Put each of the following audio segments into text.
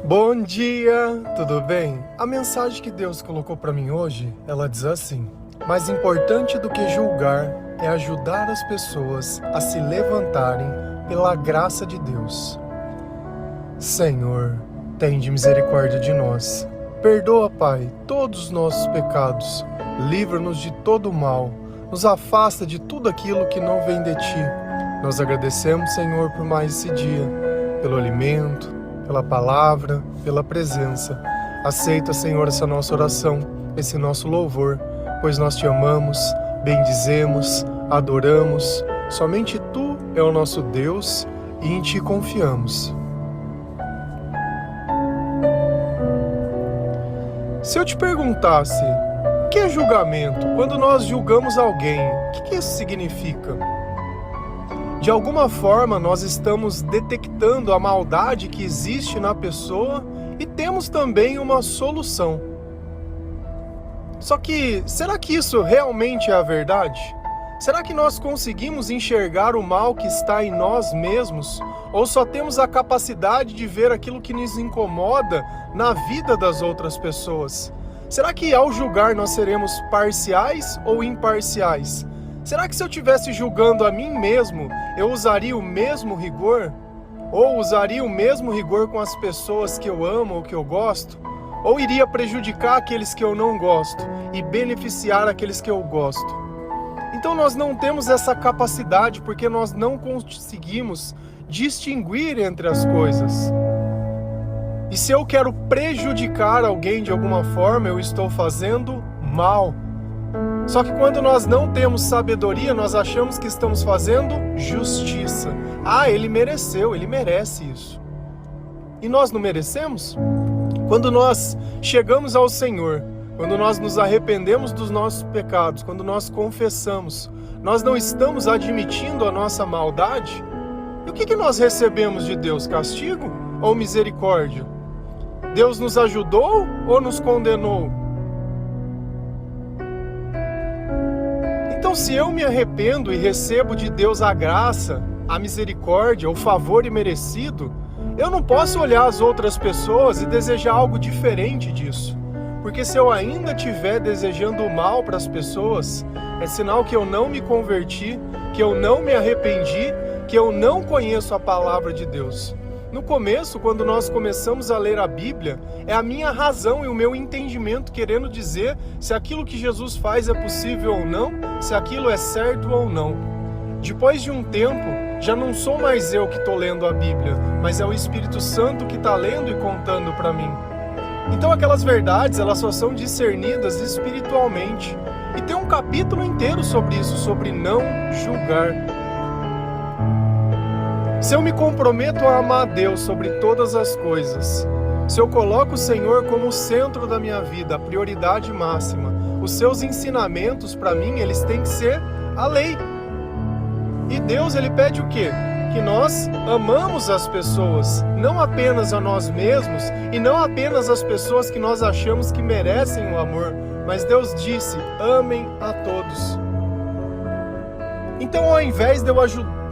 Bom dia, tudo bem? A mensagem que Deus colocou para mim hoje, ela diz assim: mais importante do que julgar é ajudar as pessoas a se levantarem pela graça de Deus. Senhor, tende misericórdia de nós. Perdoa, Pai, todos os nossos pecados. Livra-nos de todo o mal. Nos afasta de tudo aquilo que não vem de Ti. Nós agradecemos, Senhor, por mais esse dia, pelo alimento, pela palavra, pela presença. Aceita, Senhor, essa nossa oração, esse nosso louvor, pois nós Te amamos, bendizemos, adoramos. Somente Tu é o nosso Deus e em Ti confiamos. Se eu te perguntasse, o que é julgamento? Quando nós julgamos alguém, o que isso significa? De alguma forma, nós estamos detectando a maldade que existe na pessoa e temos também uma solução. Só que, será que isso realmente é a verdade? Será que nós conseguimos enxergar o mal que está em nós mesmos? Ou só temos a capacidade de ver aquilo que nos incomoda na vida das outras pessoas? Será que ao julgar nós seremos parciais ou imparciais? Será que se eu estivesse julgando a mim mesmo, eu usaria o mesmo rigor? Ou usaria o mesmo rigor com as pessoas que eu amo ou que eu gosto? Ou iria prejudicar aqueles que eu não gosto e beneficiar aqueles que eu gosto? Então nós não temos essa capacidade porque nós não conseguimos distinguir entre as coisas. E se eu quero prejudicar alguém de alguma forma, eu estou fazendo mal. Só que quando nós não temos sabedoria, nós achamos que estamos fazendo justiça. Ah, ele mereceu, ele merece isso. E nós não merecemos? Quando nós chegamos ao Senhor, quando nós nos arrependemos dos nossos pecados, quando nós confessamos, nós não estamos admitindo a nossa maldade? E o que nós recebemos de Deus? Castigo ou misericórdia? Deus nos ajudou ou nos condenou? Então, se eu me arrependo e recebo de Deus a graça, a misericórdia, o favor imerecido, eu não posso olhar as outras pessoas e desejar algo diferente disso. Porque se eu ainda estiver desejando o mal para as pessoas, é sinal que eu não me converti, que eu não me arrependi, que eu não conheço a palavra de Deus. No começo, quando nós começamos a ler a Bíblia, é a minha razão e o meu entendimento querendo dizer se aquilo que Jesus faz é possível ou não, se aquilo é certo ou não. Depois de um tempo, já não sou mais eu que estou lendo a Bíblia, mas é o Espírito Santo que está lendo e contando para mim. Então aquelas verdades, elas só são discernidas espiritualmente. E tem um capítulo inteiro sobre isso, sobre não julgar. Se eu me comprometo a amar a Deus sobre todas as coisas, se eu coloco o Senhor como o centro da minha vida, a prioridade máxima, os seus ensinamentos para mim, eles têm que ser a lei. E Deus, ele pede o quê? Que nós amamos as pessoas, não apenas a nós mesmos e não apenas as pessoas que nós achamos que merecem o amor, mas Deus disse, amem a todos. Então, ao invés de eu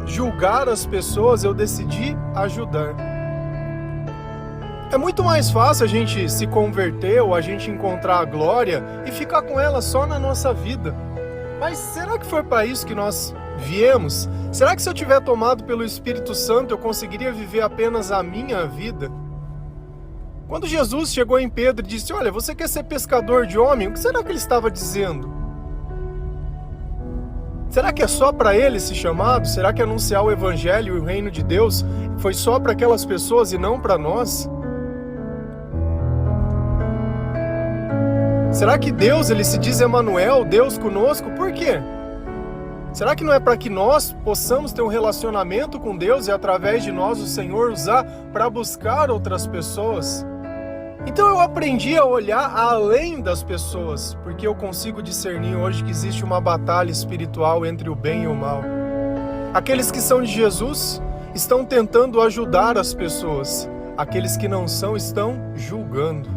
julgar as pessoas, eu decidi ajudar. É muito mais fácil a gente se converter ou a gente encontrar a glória e ficar com ela só na nossa vida. Mas será que foi para isso que nós viemos? Será que se eu tiver tomado pelo Espírito Santo eu conseguiria viver apenas a minha vida? Quando Jesus chegou em Pedro e disse, olha, você quer ser pescador de homem? O que será que ele estava dizendo? Será que é só para ele esse chamado? Será que anunciar o Evangelho e o Reino de Deus foi só para aquelas pessoas e não para nós? Será que Deus, ele se diz Emanuel, Deus conosco? Por quê? Será que não é para que nós possamos ter um relacionamento com Deus e através de nós o Senhor usar para buscar outras pessoas? Então eu aprendi a olhar além das pessoas, porque eu consigo discernir hoje que existe uma batalha espiritual entre o bem e o mal. Aqueles que são de Jesus estão tentando ajudar as pessoas, aqueles que não são estão julgando,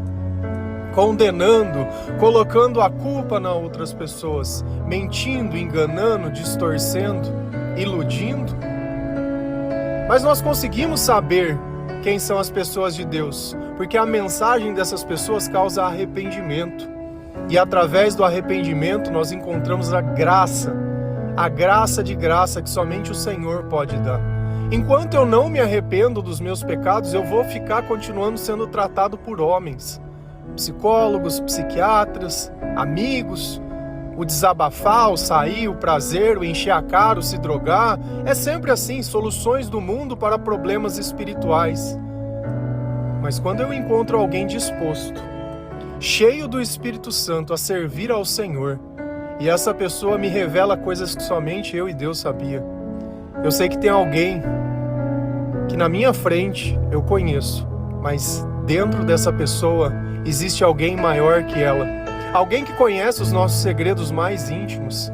condenando, colocando a culpa nas outras pessoas, mentindo, enganando, distorcendo, iludindo. Mas nós conseguimos saber quem são as pessoas de Deus, Porque a mensagem dessas pessoas causa arrependimento. E através do arrependimento nós encontramos a graça de graça que somente o Senhor pode dar. Enquanto eu não me arrependo dos meus pecados, eu vou ficar continuando sendo tratado por homens, psicólogos, psiquiatras, amigos, o desabafar, o sair, o prazer, o encher a cara, o se drogar. É sempre assim, soluções do mundo para problemas espirituais. Mas quando eu encontro alguém disposto, cheio do Espírito Santo, a servir ao Senhor, e essa pessoa me revela coisas que somente eu e Deus sabia. Eu sei que tem alguém que na minha frente eu conheço, mas dentro dessa pessoa existe alguém maior que ela. Alguém que conhece os nossos segredos mais íntimos.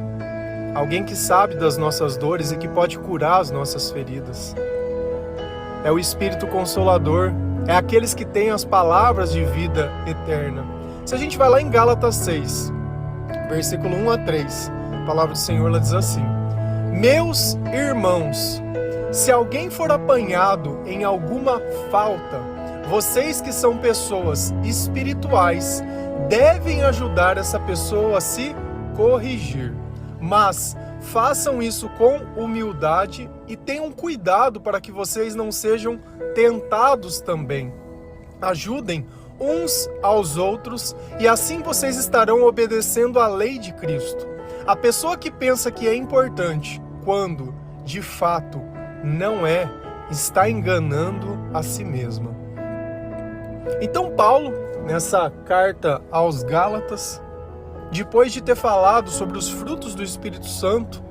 Alguém que sabe das nossas dores e que pode curar as nossas feridas. É o Espírito Consolador. É aqueles que têm as palavras de vida eterna. Se a gente vai lá em Gálatas 6, versículo 1 a 3, a palavra do Senhor ela diz assim: Meus irmãos, se alguém for apanhado em alguma falta, vocês que são pessoas espirituais, devem ajudar essa pessoa a se corrigir. Mas façam isso com humildade e tenham cuidado para que vocês não sejam tentados também. Ajudem uns aos outros e assim vocês estarão obedecendo à lei de Cristo. A pessoa que pensa que é importante, quando de fato não é, está enganando a si mesma. Então Paulo, nessa carta aos Gálatas, depois de ter falado sobre os frutos do Espírito Santo,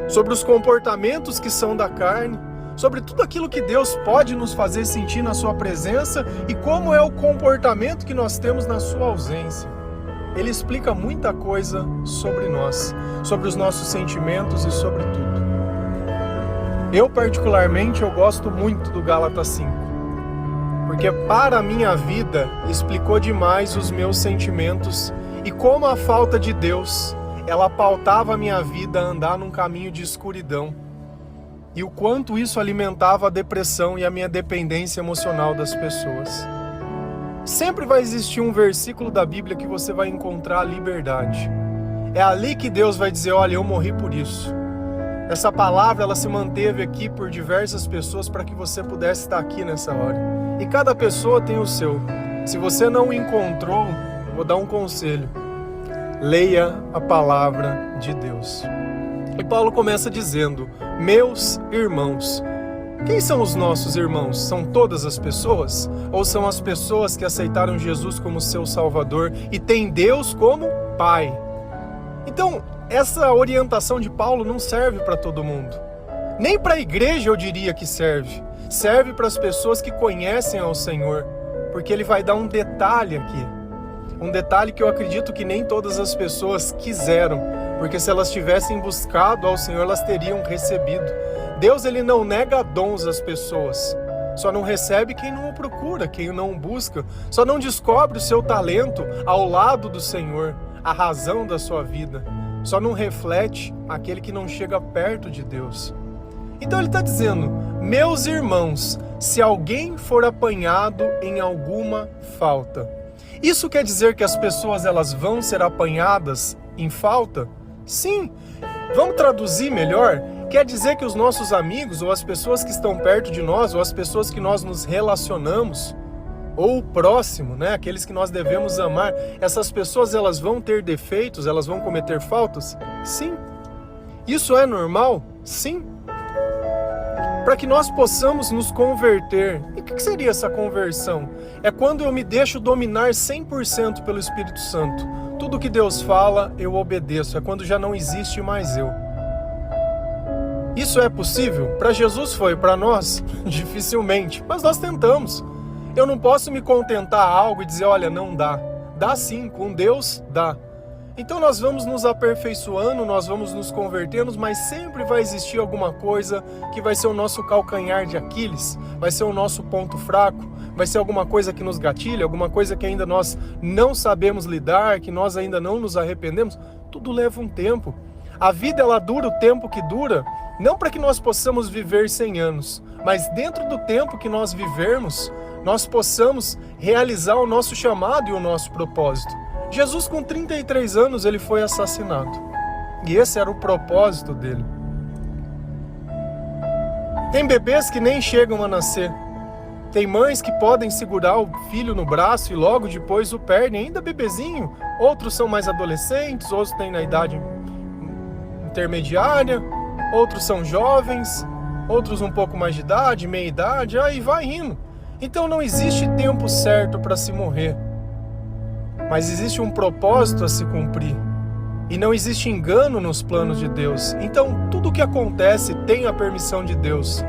sobre os comportamentos que são da carne, sobre tudo aquilo que Deus pode nos fazer sentir na sua presença e como é o comportamento que nós temos na sua ausência, ele explica muita coisa sobre nós, sobre os nossos sentimentos e sobre tudo. Eu particularmente, eu gosto muito do Gálatas 5, porque para a minha vida explicou demais os meus sentimentos e como a falta de Deus, ela pautava a minha vida a andar num caminho de escuridão. E o quanto isso alimentava a depressão e a minha dependência emocional das pessoas. Sempre vai existir um versículo da Bíblia que você vai encontrar a liberdade. É ali que Deus vai dizer, olha, eu morri por isso. Essa palavra, ela se manteve aqui por diversas pessoas para que você pudesse estar aqui nessa hora. E cada pessoa tem o seu. Se você não o encontrou, eu vou dar um conselho. Leia a palavra de Deus. E Paulo começa dizendo, meus irmãos. Quem são os nossos irmãos? São todas as pessoas? Ou são as pessoas que aceitaram Jesus como seu Salvador e têm Deus como Pai? Então, essa orientação de Paulo não serve para todo mundo. Nem para a igreja eu diria que serve. Serve para as pessoas que conhecem ao Senhor. Porque ele vai dar um detalhe aqui. Um detalhe que eu acredito que nem todas as pessoas quiseram. Porque se elas tivessem buscado ao Senhor, elas teriam recebido. Deus, ele não nega dons às pessoas. Só não recebe quem não o procura, quem o não busca. Só não descobre o seu talento ao lado do Senhor, a razão da sua vida. Só não reflete aquele que não chega perto de Deus. Então ele está dizendo, meus irmãos, se alguém for apanhado em alguma falta. Isso quer dizer que as pessoas elas vão ser apanhadas em falta? Sim. Vamos traduzir melhor? Quer dizer que os nossos amigos, ou as pessoas que estão perto de nós, ou as pessoas que nós nos relacionamos, ou o próximo, né? Aqueles que nós devemos amar, essas pessoas elas vão ter defeitos, elas vão cometer faltas? Sim. Isso é normal? Sim. Para que nós possamos nos converter. E o que seria essa conversão? É quando eu me deixo dominar 100% pelo Espírito Santo. Tudo que Deus fala, eu obedeço. É quando já não existe mais eu. Isso é possível? Para Jesus foi, para nós, dificilmente. Mas nós tentamos. Eu não posso me contentar a algo e dizer, olha, não dá. Dá sim, com Deus dá. Então nós vamos nos aperfeiçoando, nós vamos nos convertendo, mas sempre vai existir alguma coisa que vai ser o nosso calcanhar de Aquiles, vai ser o nosso ponto fraco, vai ser alguma coisa que nos gatilha, alguma coisa que ainda nós não sabemos lidar, que nós ainda não nos arrependemos. Tudo leva um tempo. A vida ela dura o tempo que dura, não para que nós possamos viver 100 anos, mas dentro do tempo que nós vivermos, nós possamos realizar o nosso chamado e o nosso propósito. Jesus, com 33 anos, ele foi assassinado. E esse era o propósito dele. Tem bebês que nem chegam a nascer. Tem mães que podem segurar o filho no braço e logo depois o perdem, ainda bebezinho. Outros são mais adolescentes, outros têm na idade intermediária, outros são jovens, outros um pouco mais de idade, meia idade, aí vai indo. Então não existe tempo certo para se morrer, mas existe um propósito a se cumprir. E não existe engano nos planos de Deus. Então tudo o que acontece tem a permissão de Deus.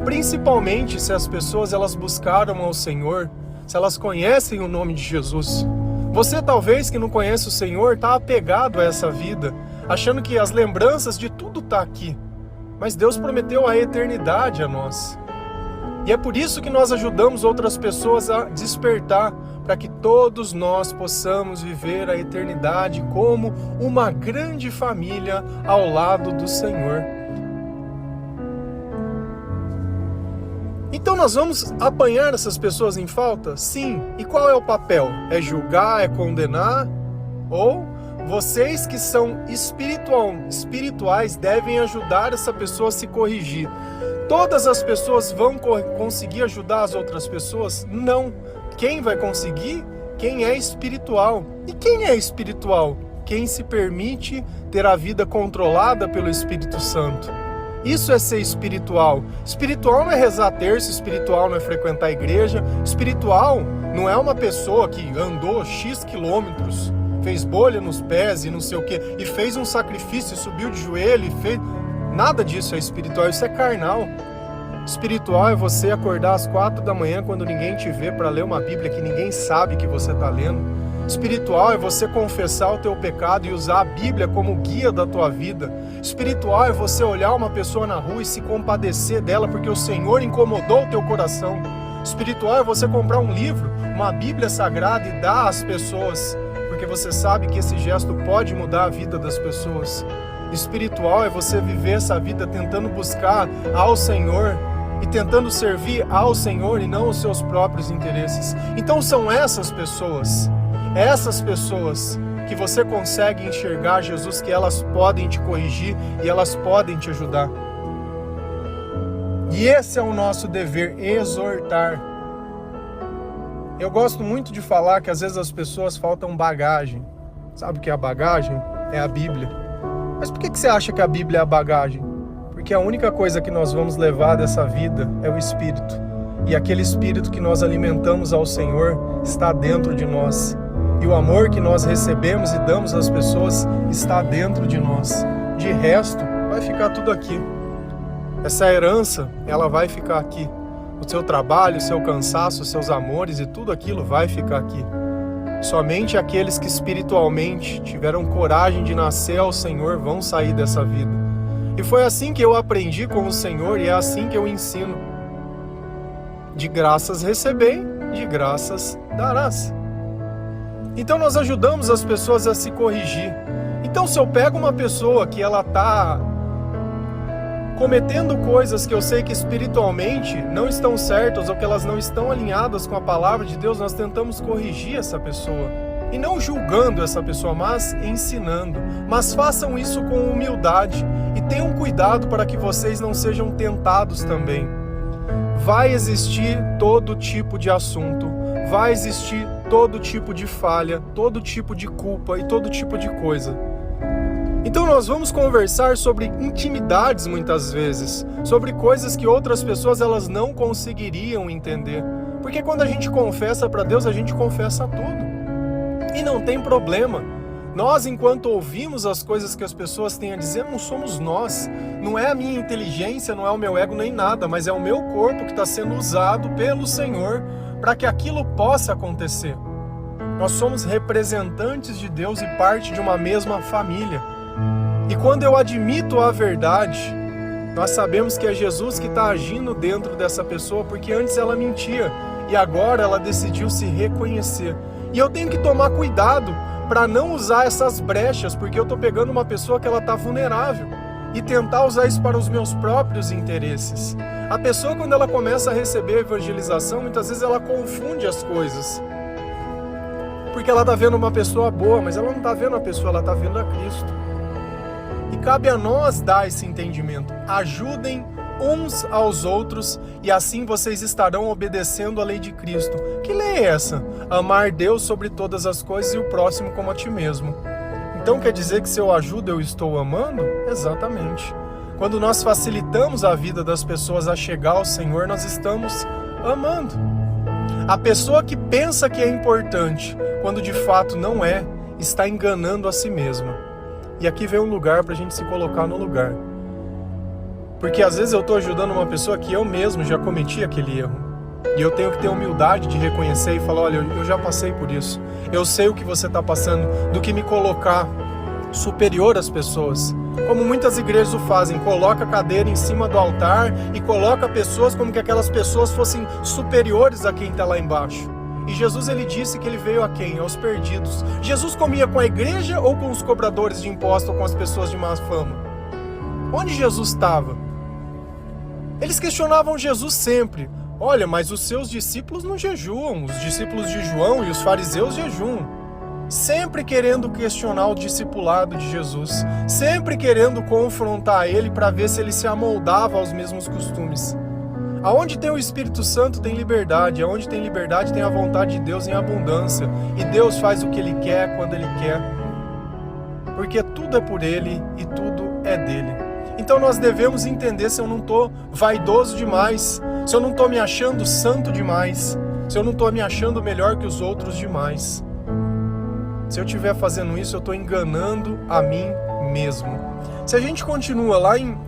Principalmente se as pessoas elas buscaram ao Senhor, se elas conhecem o nome de Jesus. Você talvez que não conhece o Senhor está apegado a essa vida, achando que as lembranças de tudo está aqui. Mas Deus prometeu a eternidade a nós. E é por isso que nós ajudamos outras pessoas a despertar, para que todos nós possamos viver a eternidade como uma grande família ao lado do Senhor. Então nós vamos apanhar essas pessoas em falta? Sim. E qual é o papel? É julgar, é condenar? Ou vocês que são espirituais devem ajudar essa pessoa a se corrigir? Todas as pessoas vão conseguir ajudar as outras pessoas? Não. Quem vai conseguir? Quem é espiritual. E quem é espiritual? Quem se permite ter a vida controlada pelo Espírito Santo. Isso é ser espiritual. Espiritual não é rezar terço, espiritual não é frequentar a igreja. Espiritual não é uma pessoa que andou X quilômetros, fez bolha nos pés e não sei o que, e fez um sacrifício, subiu de joelho e fez... Nada disso é espiritual, isso é carnal. Espiritual é você acordar às 4 da manhã quando ninguém te vê para ler uma Bíblia que ninguém sabe que você está lendo. Espiritual é você confessar o teu pecado e usar a Bíblia como guia da tua vida. Espiritual é você olhar uma pessoa na rua e se compadecer dela porque o Senhor incomodou o teu coração. Espiritual é você comprar um livro, uma Bíblia sagrada e dar às pessoas, porque você sabe que esse gesto pode mudar a vida das pessoas. Espiritual é você viver essa vida tentando buscar ao Senhor e tentando servir ao Senhor e não os seus próprios interesses. Então são essas pessoas que você consegue enxergar Jesus, que elas podem te corrigir e elas podem te ajudar. E esse é o nosso dever, exortar. Eu gosto muito de falar que às vezes as pessoas faltam bagagem. Sabe o que é a bagagem? É a Bíblia. Mas por que você acha que a Bíblia é a bagagem? Porque a única coisa que nós vamos levar dessa vida é o Espírito. E aquele Espírito que nós alimentamos ao Senhor está dentro de nós. E o amor que nós recebemos e damos às pessoas está dentro de nós. De resto, vai ficar tudo aqui. Essa herança, ela vai ficar aqui. O seu trabalho, o seu cansaço, os seus amores e tudo aquilo vai ficar aqui. Somente aqueles que espiritualmente tiveram coragem de nascer ao Senhor vão sair dessa vida. E foi assim que eu aprendi com o Senhor e é assim que eu ensino. De graças recebei, de graças darás. Então nós ajudamos as pessoas a se corrigir. Então se eu pego uma pessoa que ela está cometendo coisas que eu sei que espiritualmente não estão certas ou que elas não estão alinhadas com a palavra de Deus, nós tentamos corrigir essa pessoa. E não julgando essa pessoa, mas ensinando. Mas façam isso com humildade e tenham cuidado para que vocês não sejam tentados também. Vai existir todo tipo de assunto, vai existir todo tipo de falha, todo tipo de culpa e todo tipo de coisa. Então nós vamos conversar sobre intimidades muitas vezes, sobre coisas que outras pessoas elas não conseguiriam entender. Porque quando a gente confessa para Deus, a gente confessa tudo. E não tem problema. Nós, enquanto ouvimos as coisas que as pessoas têm a dizer, não somos nós. Não é a minha inteligência, não é o meu ego nem nada, mas é o meu corpo que está sendo usado pelo Senhor para que aquilo possa acontecer. Nós somos representantes de Deus e parte de uma mesma família. E quando eu admito a verdade, nós sabemos que é Jesus que está agindo dentro dessa pessoa, porque antes ela mentia e agora ela decidiu se reconhecer. E eu tenho que tomar cuidado para não usar essas brechas, porque eu estou pegando uma pessoa que ela está vulnerável. e tentar usar isso para os meus próprios interesses. A pessoa, quando ela começa a receber a evangelização, muitas vezes ela confunde as coisas. Porque ela está vendo uma pessoa boa, mas ela não está vendo a pessoa, ela está vendo a Cristo. E cabe a nós dar esse entendimento. Ajudem uns aos outros e assim vocês estarão obedecendo a lei de Cristo. Que lei é essa? Amar Deus sobre todas as coisas e o próximo como a ti mesmo. Então quer dizer que se eu ajudo eu estou amando? Exatamente. Quando nós facilitamos a vida das pessoas a chegar ao Senhor, nós estamos amando. A pessoa que pensa que é importante, quando de fato não é, está enganando a si mesma. E aqui vem um lugar para a gente se colocar no lugar. Porque às vezes eu estou ajudando uma pessoa que eu mesmo já cometi aquele erro. E eu tenho que ter humildade de reconhecer e falar, olha, eu já passei por isso. Eu sei o que você está passando, do que me colocar superior às pessoas. Como muitas igrejas o fazem, coloca a cadeira em cima do altar e coloca pessoas como que aquelas pessoas fossem superiores a quem está lá embaixo. E Jesus, ele disse que ele veio a quem? Aos perdidos. Jesus comia com a igreja ou com os cobradores de impostos ou com as pessoas de má fama? Onde Jesus estava? Eles questionavam Jesus sempre. Olha, mas os seus discípulos não jejuam, os discípulos de João e os fariseus jejuam. Sempre querendo questionar o discipulado de Jesus, sempre querendo confrontar ele para ver se ele se amoldava aos mesmos costumes. Aonde tem o Espírito Santo tem liberdade, aonde tem liberdade tem a vontade de Deus em abundância, e Deus faz o que Ele quer, quando Ele quer, porque tudo é por Ele e tudo é dele. Então nós devemos entender se eu não estou vaidoso demais, se eu não estou me achando santo demais, se eu não estou me achando melhor que os outros demais. Se eu estiver fazendo isso, eu estou enganando a mim mesmo. Se a gente continua lá em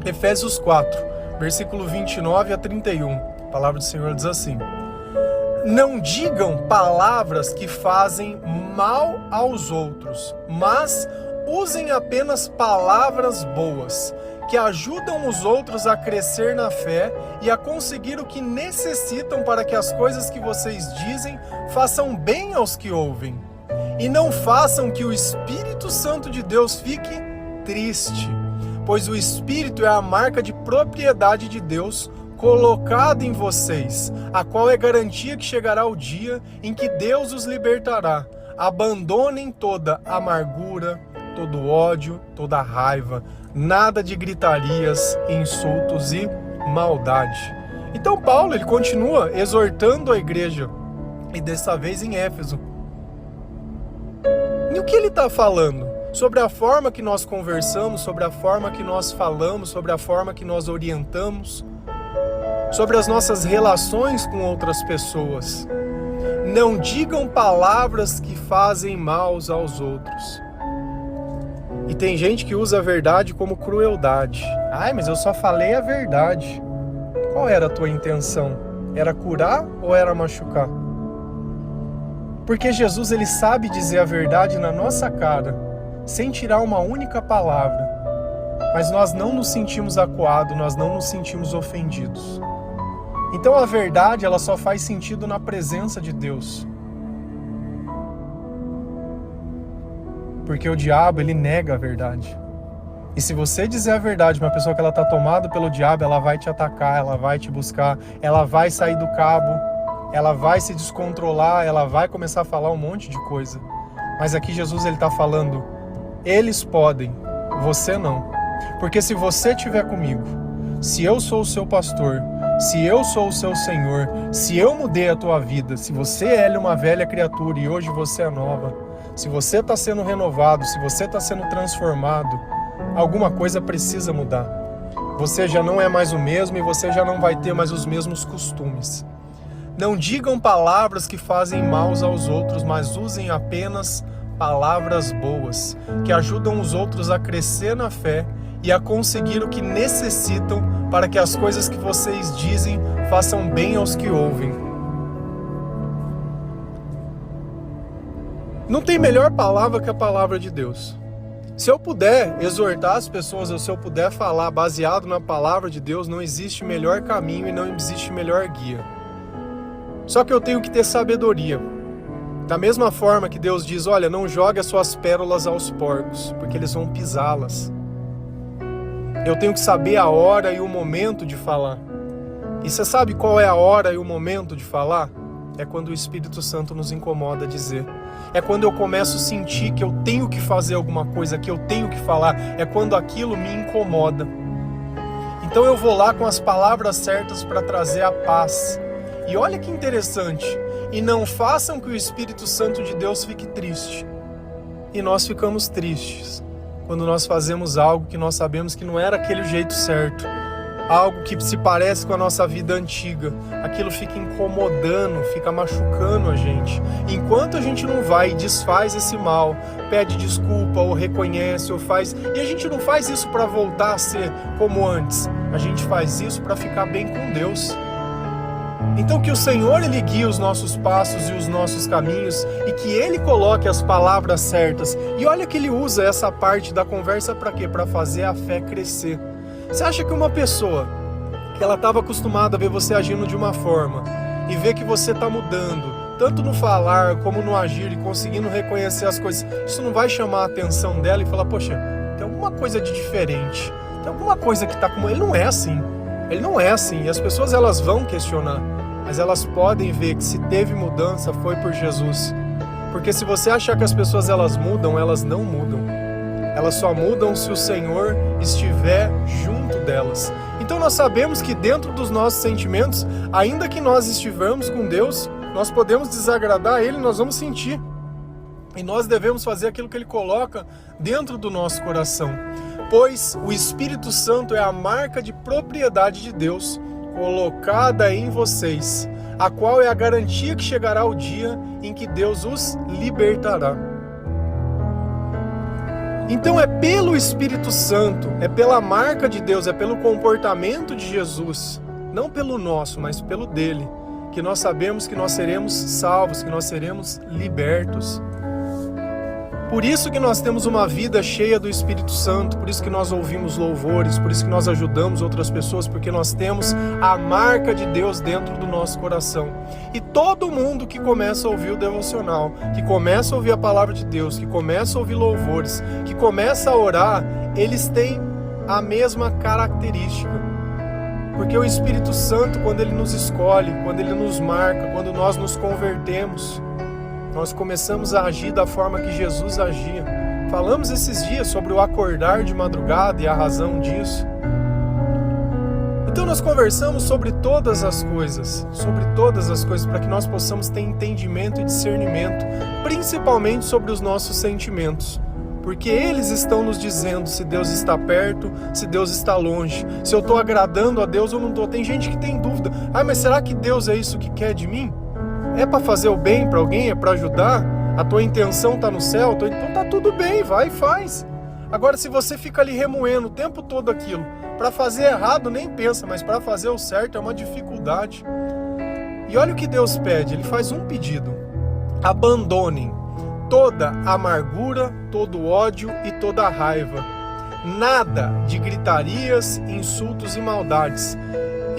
Efésios 4, versículo 29 a 31, a palavra do Senhor diz assim: não digam palavras que fazem mal aos outros, mas usem apenas palavras boas, que ajudam os outros a crescer na fé e a conseguir o que necessitam para que as coisas que vocês dizem façam bem aos que ouvem. E não façam que o Espírito Santo de Deus fique triste, pois o Espírito é a marca de propriedade de Deus colocada em vocês, a qual é garantia que chegará o dia em que Deus os libertará. Abandonem toda amargura, todo ódio, toda raiva, nada de gritarias, insultos e maldade. Então Paulo, ele continua exortando a igreja, e dessa vez em Éfeso. E o que ele está falando? Sobre a forma que nós conversamos, sobre a forma que nós falamos, sobre a forma que nós orientamos, sobre as nossas relações com outras pessoas. Não digam palavras que fazem mal aos outros. E tem gente que usa a verdade como crueldade. Ai, mas eu só falei a verdade. Qual era a tua intenção? Era curar ou era machucar? Porque Jesus, ele sabe dizer a verdade na nossa cara, sem tirar uma única palavra. Mas nós não nos sentimos acuados, nós não nos sentimos ofendidos. Então a verdade, ela só faz sentido na presença de Deus. Porque o diabo, ele nega a verdade. E se você dizer a verdade para uma pessoa que ela está tomada pelo diabo, ela vai te atacar, ela vai te buscar, ela vai sair do cabo, ela vai se descontrolar, ela vai começar a falar um monte de coisa. Mas aqui Jesus, ele está falando, eles podem, você não. Porque se você estiver comigo, se eu sou o seu pastor, se eu sou o seu Senhor, se eu mudei a tua vida, se você é uma velha criatura e hoje você é nova, se você está sendo renovado, se você está sendo transformado, alguma coisa precisa mudar. Você já não é mais o mesmo e você já não vai ter mais os mesmos costumes. Não digam palavras que fazem mal aos outros, mas usem apenas palavras boas, que ajudam os outros a crescer na fé e a conseguir o que necessitam para que as coisas que vocês dizem façam bem aos que ouvem. Não tem melhor palavra que a palavra de Deus. Se eu puder exortar as pessoas, ou se eu puder falar baseado na palavra de Deus, não existe melhor caminho e não existe melhor guia. Só que eu tenho que ter sabedoria. Da mesma forma que Deus diz, olha, não jogue as suas pérolas aos porcos, porque eles vão pisá-las. Eu tenho que saber a hora e o momento de falar. E você sabe qual é a hora e o momento de falar? É quando o Espírito Santo nos incomoda a dizer. É quando eu começo a sentir que eu tenho que fazer alguma coisa, que eu tenho que falar. É quando aquilo me incomoda. Então eu vou lá com as palavras certas para trazer a paz. E olha que interessante. E não façam que o Espírito Santo de Deus fique triste. E nós ficamos tristes quando nós fazemos algo que nós sabemos que não era aquele jeito certo. Algo que se parece com a nossa vida antiga. Aquilo fica incomodando, fica machucando a gente. Enquanto a gente não vai e desfaz esse mal, pede desculpa ou reconhece ou faz... E a gente não faz isso para voltar a ser como antes. A gente faz isso para ficar bem com Deus. Então que o Senhor, Ele guie os nossos passos e os nossos caminhos e que Ele coloque as palavras certas. E olha que Ele usa essa parte da conversa para quê? Para fazer a fé crescer. Você acha que uma pessoa que ela estava acostumada a ver você agindo de uma forma e ver que você está mudando, tanto no falar como no agir e conseguindo reconhecer as coisas, isso não vai chamar a atenção dela e falar, poxa, tem alguma coisa de diferente, tem alguma coisa que está como... Ele não é assim, ele não é assim. E as pessoas elas vão questionar, mas elas podem ver que se teve mudança foi por Jesus. Porque se você achar que as pessoas elas mudam, elas não mudam. Elas só mudam se o Senhor estiver junto delas. Então nós sabemos que dentro dos nossos sentimentos, ainda que nós estivermos com Deus, nós podemos desagradar a Ele, nós vamos sentir. E nós devemos fazer aquilo que Ele coloca dentro do nosso coração. Pois o Espírito Santo é a marca de propriedade de Deus colocada em vocês, a qual é a garantia que chegará o dia em que Deus os libertará. Então é pelo Espírito Santo, é pela marca de Deus, é pelo comportamento de Jesus, não pelo nosso, mas pelo dele, que nós sabemos que nós seremos salvos, que nós seremos libertos. Por isso que nós temos uma vida cheia do Espírito Santo, por isso que nós ouvimos louvores, por isso que nós ajudamos outras pessoas, porque nós temos a marca de Deus dentro do nosso coração. E todo mundo que começa a ouvir o devocional, que começa a ouvir a palavra de Deus, que começa a ouvir louvores, que começa a orar, eles têm a mesma característica. Porque o Espírito Santo, quando ele nos escolhe, quando ele nos marca, quando nós nos convertemos, nós começamos a agir da forma que Jesus agia. Falamos esses dias sobre o acordar de madrugada e a razão disso. Então nós conversamos sobre todas as coisas, para que nós possamos ter entendimento e discernimento, principalmente sobre os nossos sentimentos. Porque eles estão nos dizendo se Deus está perto, se Deus está longe, se eu estou agradando a Deus ou não estou. Tem gente que tem dúvida, mas será que Deus é isso que quer de mim? É para fazer o bem para alguém? É para ajudar? A tua intenção está no céu? Então tá tudo bem, vai e faz. Agora, se você fica ali remoendo o tempo todo aquilo, para fazer errado nem pensa, mas para fazer o certo é uma dificuldade. E olha o que Deus pede, Ele faz um pedido. Abandonem toda amargura, todo ódio e toda raiva. Nada de gritarias, insultos e maldades.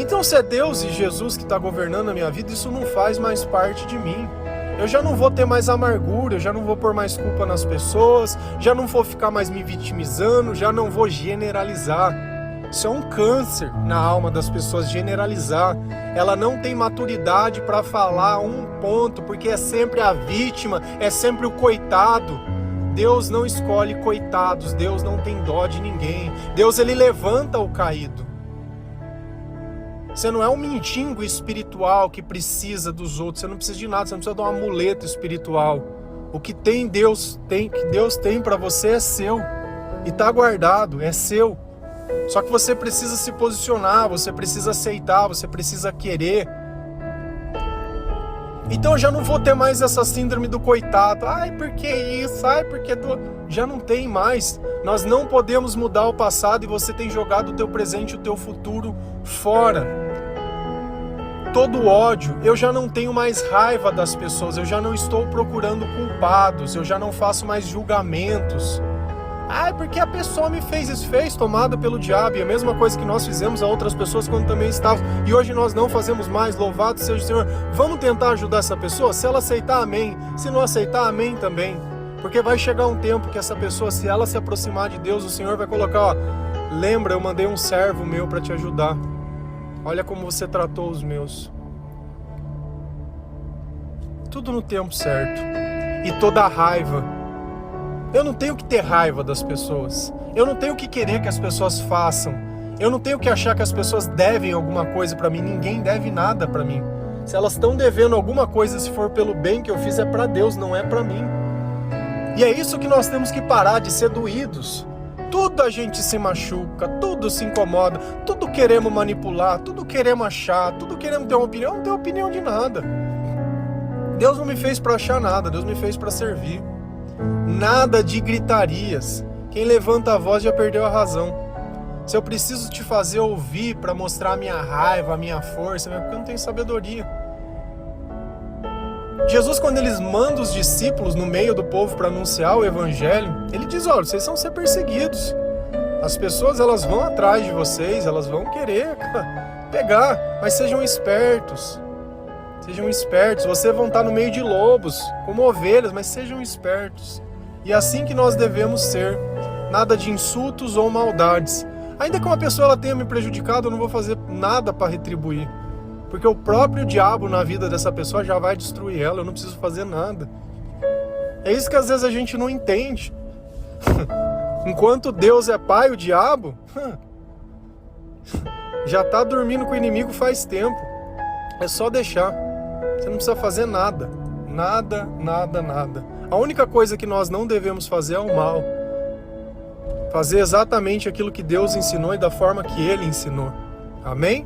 Então, se é Deus e Jesus que está governando a minha vida, isso não faz mais parte de mim. Eu já não vou ter mais amargura, eu já não vou pôr mais culpa nas pessoas, já não vou ficar mais me vitimizando, já não vou generalizar. Isso é um câncer na alma das pessoas, generalizar. Ela não tem maturidade para falar um ponto, porque é sempre a vítima, é sempre o coitado. Deus não escolhe coitados, Deus não tem dó de ninguém. Deus, Ele levanta o caído. Você não é um mendigo espiritual que precisa dos outros, você não precisa de nada, você não precisa de um amuleto espiritual. O que Deus tem para você é seu e está guardado, é seu. Só que você precisa se posicionar, você precisa aceitar, você precisa querer. Então eu já não vou ter mais essa síndrome do coitado. Ai, por que isso? Ai, porque... Já não tem mais. Nós não podemos mudar o passado e você tem jogado o teu presente e o teu futuro fora. Todo ódio, eu já não tenho mais raiva das pessoas, eu já não estou procurando culpados, eu já não faço mais julgamentos. Ai, porque a pessoa me fez isso, tomada pelo diabo, e a mesma coisa que nós fizemos a outras pessoas quando também estavam, e hoje nós não fazemos mais, louvado seja o Senhor. Vamos tentar ajudar essa pessoa? Se ela aceitar, amém. Se não aceitar, amém também. Porque vai chegar um tempo que essa pessoa, se ela se aproximar de Deus, o Senhor vai colocar, Lembra, eu mandei um servo meu para te ajudar. Olha como você tratou os meus. Tudo no tempo certo. E toda a raiva. Eu não tenho que ter raiva das pessoas. Eu não tenho que querer que as pessoas façam. Eu não tenho que achar que as pessoas devem alguma coisa para mim. Ninguém deve nada para mim. Se elas estão devendo alguma coisa, se for pelo bem que eu fiz, é para Deus, não é para mim. E é isso que nós temos que parar de ser doídos. Tudo a gente se machuca, tudo se incomoda, tudo queremos manipular, tudo queremos achar, tudo queremos ter uma opinião. Eu não tenho opinião de nada. Deus não me fez para achar nada, Deus me fez para servir. Nada de gritarias. Quem levanta a voz já perdeu a razão. Se eu preciso te fazer ouvir para mostrar a minha raiva, a minha força, é porque eu não tenho sabedoria. Jesus, quando ele manda os discípulos no meio do povo para anunciar o evangelho, ele diz, olha, vocês vão ser perseguidos. As pessoas, elas vão atrás de vocês, elas vão querer pegar, mas sejam espertos. Sejam espertos. Vocês vão estar no meio de lobos, como ovelhas, mas sejam espertos. E é assim que nós devemos ser. Nada de insultos ou maldades. Ainda que uma pessoa ela tenha me prejudicado, eu não vou fazer nada para retribuir. Porque o próprio diabo na vida dessa pessoa já vai destruir ela, eu não preciso fazer nada. É isso que às vezes a gente não entende. Enquanto Deus é pai, o diabo já está dormindo com o inimigo faz tempo. É só deixar. Você não precisa fazer nada. Nada, nada, nada. A única coisa que nós não devemos fazer é o mal. Fazer exatamente aquilo que Deus ensinou e da forma que Ele ensinou. Amém?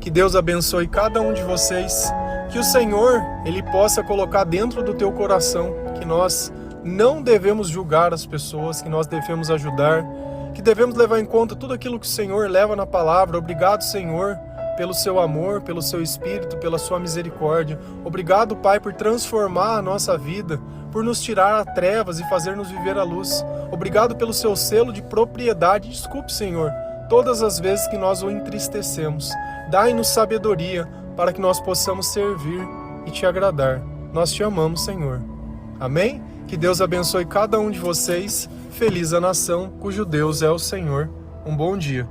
Que Deus abençoe cada um de vocês. Que o Senhor, Ele possa colocar dentro do teu coração que nós não devemos julgar as pessoas, que nós devemos ajudar, que devemos levar em conta tudo aquilo que o Senhor leva na palavra. Obrigado, Senhor, pelo seu amor, pelo seu Espírito, pela sua misericórdia. Obrigado, Pai, por transformar a nossa vida, por nos tirar a trevas e fazer-nos viver a luz. Obrigado pelo seu selo de propriedade. Desculpe, Senhor, todas as vezes que nós o entristecemos. Dai-nos sabedoria para que nós possamos servir e te agradar. Nós te amamos, Senhor. Amém? Que Deus abençoe cada um de vocês. Feliz a nação cujo Deus é o Senhor. Um bom dia.